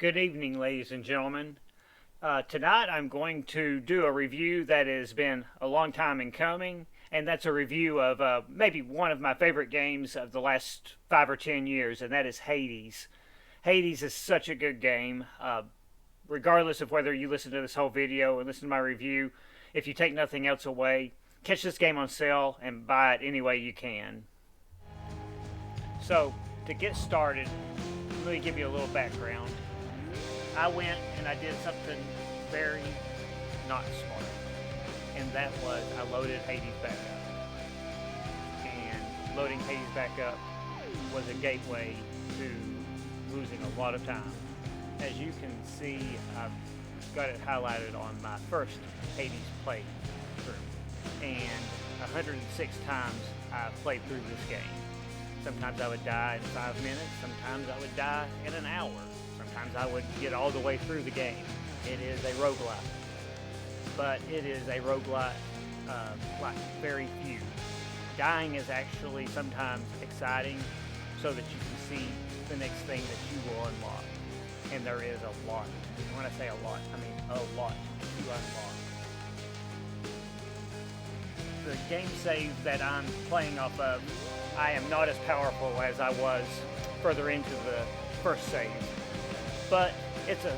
Good evening, ladies and gentlemen. Tonight I'm going to do a review that has been a long time in coming, and that's a review of maybe one of my favorite games of the last 5 or 10 years, and that is Hades. Hades is such a good game. Regardless of whether you listen to this whole video or listen to my review, if you take nothing else away, catch this game on sale and buy it any way you can. So, to get started, let me give you a little background. I went and I did something very not smart, and that was I loaded Hades back up. And loading Hades back up was a gateway to losing a lot of time. As you can see, I've got it highlighted on my first Hades playthrough, and 106 times I played through this game. Sometimes I would die in 5 minutes, sometimes I would die in an hour. Sometimes I would get all the way through the game. It is a roguelike. But it is a roguelike like very few. Dying is actually sometimes exciting so that you can see the next thing that you will unlock. And there is a lot. And when I say a lot, I mean a lot to unlock. The game save that I'm playing off of, I am not as powerful as I was further into the first save. But it's a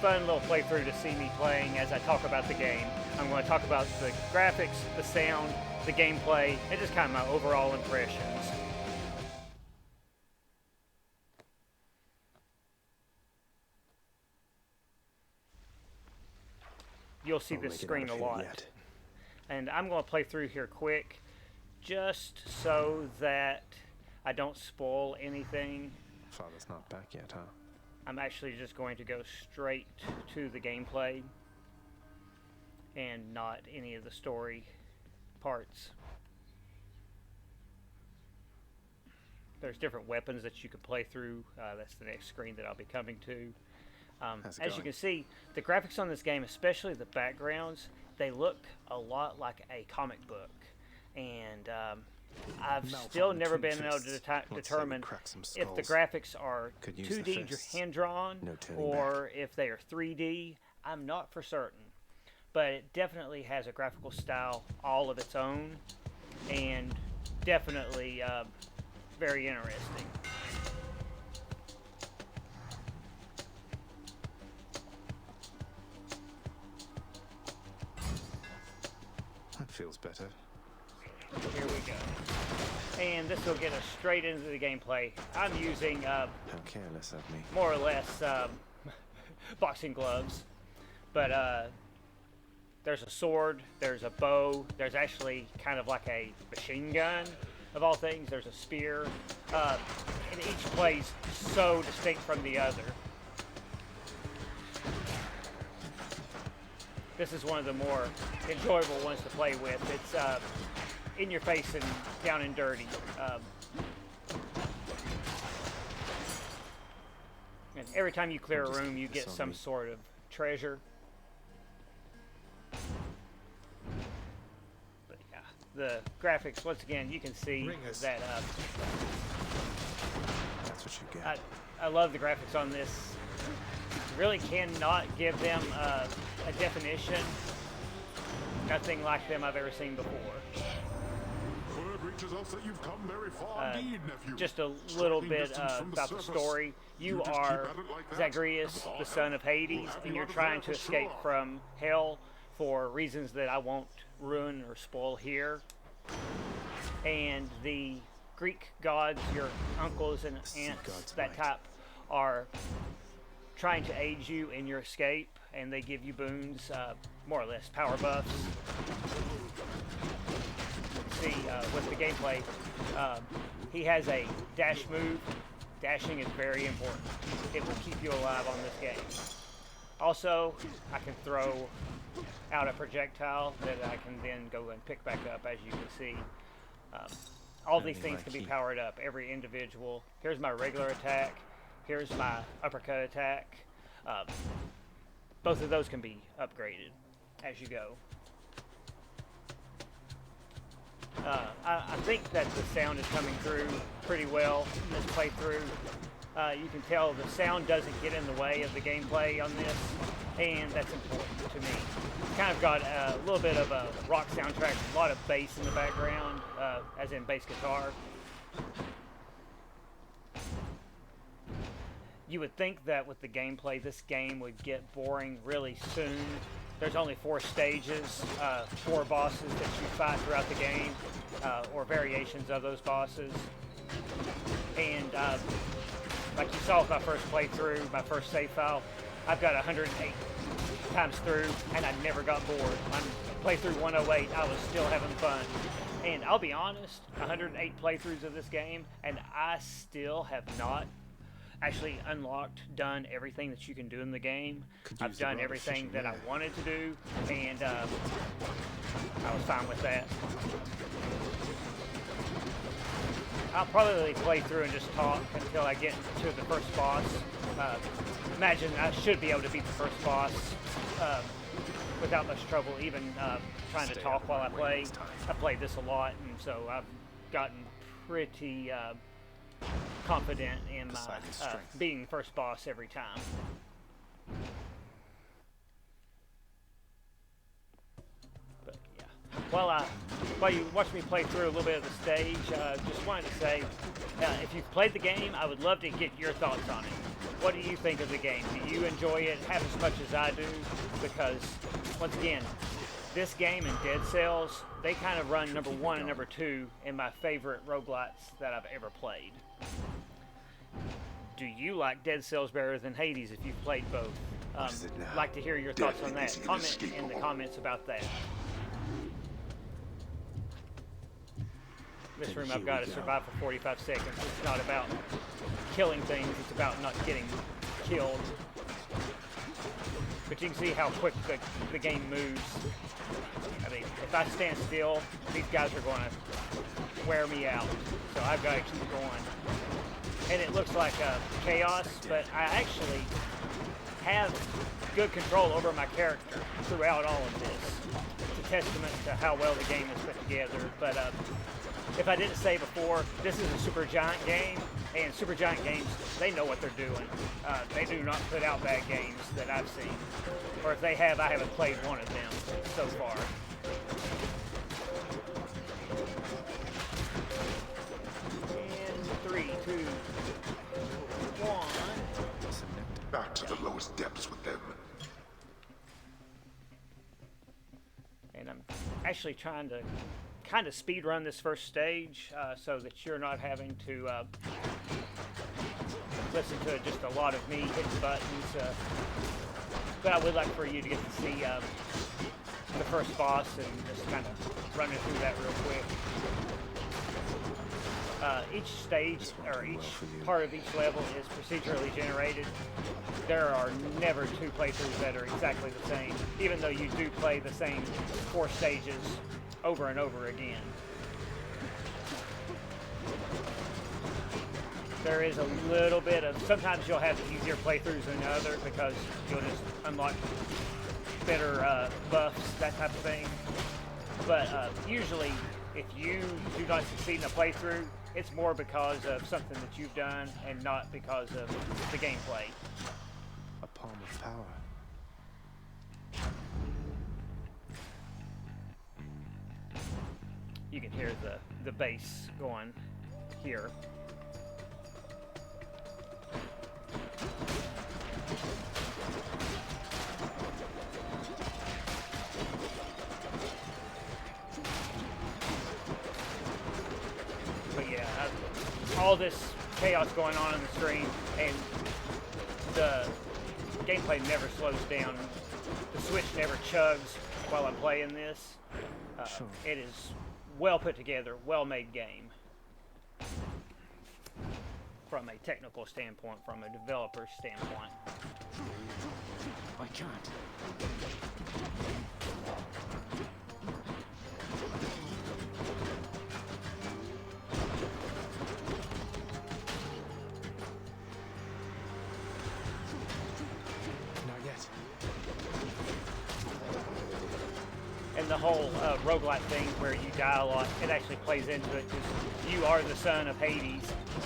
fun little playthrough to see me playing as I talk about the game. I'm going to talk about the graphics, the sound, the gameplay, and just kind of my overall impressions. You'll see this screen a lot. And I'm going to play through here quick, just so that I don't spoil anything. Father's not back yet, huh? I'm actually just going to go straight to the gameplay and not any of the story parts. There's different weapons that you can play through. That's the next screen that I'll be coming to. As you can see, the graphics on this game, especially the backgrounds, they look a lot like a comic book. And I've still never been able to determine if the graphics are 2D hand-drawn or if they are 3D. I'm not for certain. But it definitely has a graphical style all of its own, and definitely very interesting. That feels better. Here we go. And this will get us straight into the gameplay. I'm using How careless of me. more or less boxing gloves. But there's a sword, there's a bow, there's actually kind of like a machine gun of all things. There's a spear. And each plays so distinct from the other. This is one of the more enjoyable ones to play with. It's in your face and down and dirty. And every time you clear a room, you get some sort of treasure. But yeah, the graphics, once again, you can see that. That's what you get. I love the graphics on this. Really cannot give them a definition. Nothing like them I've ever seen before. Just a little bit about the story. You are Zagreus, the son of Hades, and you're trying to escape from hell for reasons that I won't ruin or spoil here. And the Greek gods, your uncles and aunts, that type, are trying to aid you in your escape, and they give you boons, more or less power buffs. See, with the gameplay, he has a dash move. Dashing is very important. It will keep you alive on this game. Also, I can throw out a projectile that I can then go and pick back up, as you can see. All these things can be powered up, every individual. Here's my regular attack. Here's my uppercut attack. Both of those can be upgraded as you go. I think that the sound is coming through pretty well in this playthrough. You can tell the sound doesn't get in the way of the gameplay on this, and that's important to me. It's kind of got a little bit of a rock soundtrack, a lot of bass in the background, as in bass guitar. You would think that with the gameplay, this game would get boring really soon. There's only 4 stages, 4 bosses that you fight throughout the game, or variations of those bosses. And like you saw with my first playthrough, my first save file, I've got 108 times through, and I never got bored. On playthrough 108, I was still having fun. And I'll be honest, 108 playthroughs of this game, and I still have not actually done everything that you can do in the game. I've done everything that I wanted to do, and I was fine with that. I'll probably play through and just talk until I get to the first boss. Imagine I should be able to beat the first boss without much trouble, even trying to talk while I play. I've played this a lot, and so I've gotten pretty confident in my beating the first boss every time. But yeah, while you watch me play through a little bit of the stage, just wanted to say, if you've played the game, I would love to get your thoughts on it. What do you think of the game? Do you enjoy it half as much as I do? Because once again, this game and Dead Cells, they kind of run number 1 and number 2 in my favorite roguelites that I've ever played. Do you like Dead Cells better than Hades if you've played both? Like to hear your thoughts on that. Comment in the comments about that. This room I've got to survive for 45 seconds. It's not about killing things, it's about not getting killed. But you can see how quick the game moves. I mean, if I stand still, these guys are going to wear me out. So I've got to keep going. And it looks like chaos, but I actually have good control over my character throughout all of this. It's a testament to how well the game is put together. But if I didn't say before, this is a Supergiant game, and Supergiant games, they know what they're doing. They do not put out bad games that I've seen. Or if they have, I haven't played one of them so far. And 3, 2, 1. Back to the lowest depths with them. And I'm actually trying to kind of speed run this first stage so that you're not having to listen to just a lot of me hitting buttons. But I would like for you to get to see the first boss and just kind of running through that real quick. Each stage, or each part of each level is procedurally generated. There are never 2 playthroughs that are exactly the same, even though you do play the same 4 stages over and over again. There is a little bit of, sometimes you'll have easier playthroughs than others because you'll just unlock better buffs, that type of thing. But usually, if you do not succeed in a playthrough, it's more because of something that you've done and not because of the gameplay. A palm of power. You can hear the bass going here. But yeah, all this chaos going on the screen, and the gameplay never slows down. The switch never chugs while I'm playing this. Sure. It is well put together, well made game. From a technical standpoint, from a developer standpoint. I can't. the whole roguelike thing where you die a lot, it actually plays into it because you are the son of Hades.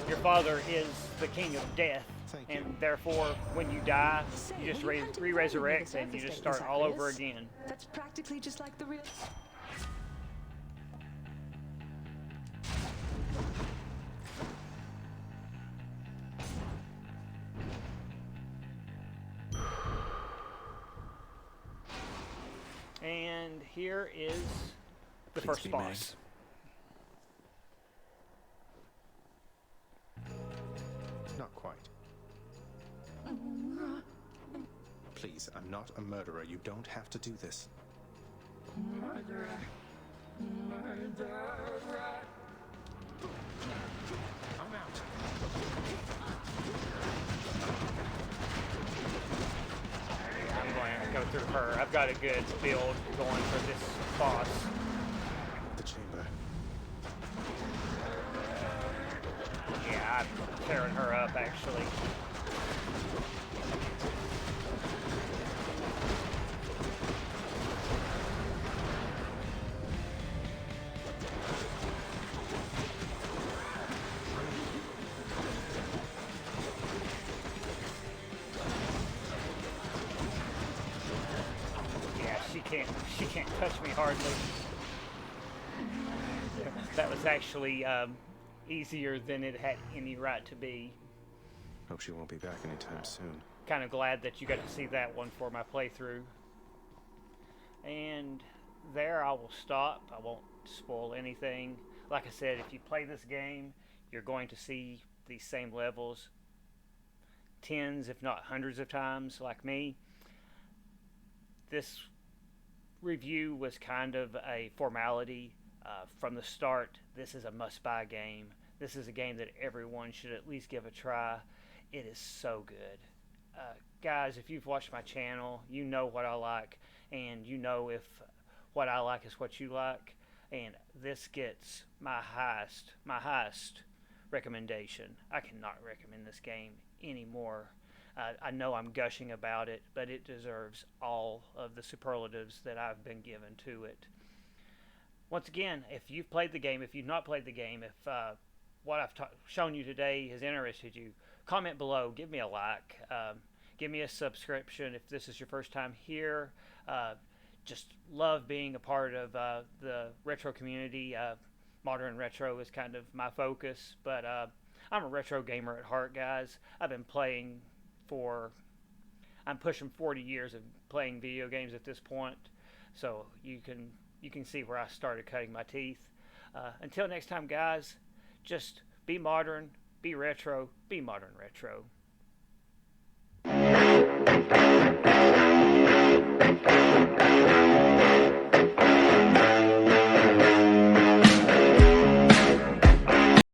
Your father is the king of death. Thank And you. therefore, when you die, Say, you just you hunted the re-resurrect and surface you just state, is start that all over this? again. That's practically just like the real. And here is the Please first be boss. Not quite. Please, I'm not a murderer. You don't have to do this. I'm out. I'm going to go through her. I've got a good build going for this boss. The chamber. Yeah, I'm tearing her up actually. Yeah, she can't touch me hardly. That was actually easier than it had any right to be. Hope she won't be back anytime soon. Kind of glad that you got to see that one for my playthrough. And there I will stop. I won't spoil anything. Like I said, if you play this game, you're going to see these same levels tens, if not hundreds of times, like me. This review was kind of a formality from the start. This is a must-buy game. This is a game that everyone should at least give a try. It is so good. Guys, if you've watched my channel, you know what I like, and you know if what I like is what you like. And this gets my highest recommendation. I cannot recommend this game anymore. I know I'm gushing about it, but it deserves all of the superlatives that I've been given to it. Once again, if you've played the game, if you've not played the game, if what I've shown you today has interested you, comment below, give me a like, give me a subscription if this is your first time here. Just love being a part of the retro community. Modern retro is kind of my focus, but I'm a retro gamer at heart, guys. I've been playing I'm pushing 40 years of playing video games at this point, so you can see where I started cutting my teeth. Until next time, guys, just be modern, be retro, be modern retro.